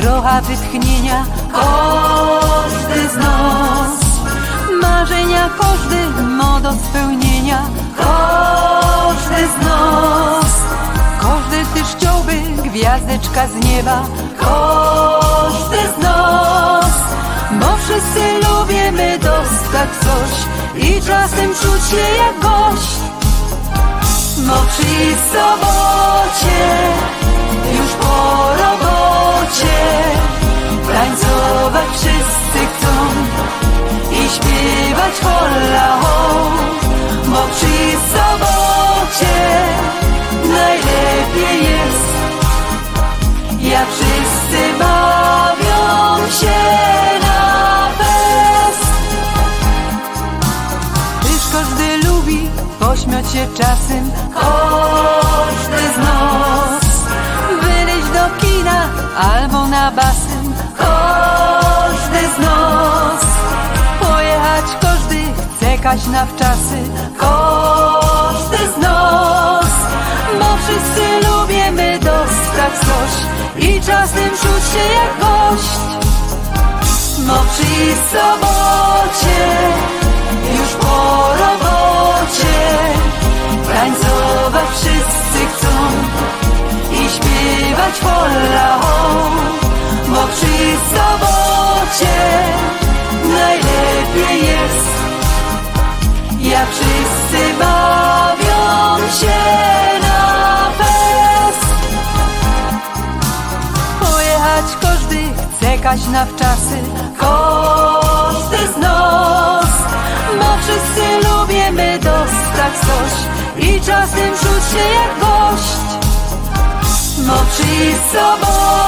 trochę wytchnienia, każdy z nas. Marzenia każdy ma do spełnienia, każdy z nas. Każdy też chciałby gwiazdeczka z nieba, każdy z nas. Bo wszyscy lubimy dostać coś i czasem czuć się jak gość. Bo przy sobocie, już po robocie, tańcować wszyscy chcą i śpiewać holla ho. Bo przy sobocie najlepiej jest, jak wszyscy bawią się na fest. Tyż każdy lubi pośmiać się czasem, każdy z nas. Wyjść do kina albo na basen, każdy z nas. Pojechać każdy chce kaś na wczasy, każdy z nas. Bo wszyscy lubimy dostać coś i czasem czuć się jak gość. Bo przy sobocie, już po robocie, tańcować wszyscy chcą i śpiewać holla ho. Bo przy sobocie najlepiej jest, jak wszyscy bawią się na fest. Pojechać każdy chce kaś na wczasy, każdy z nas. Bo wszyscy lubimy dostać coś i czasem czuć się jak gość. Bo przy sobocie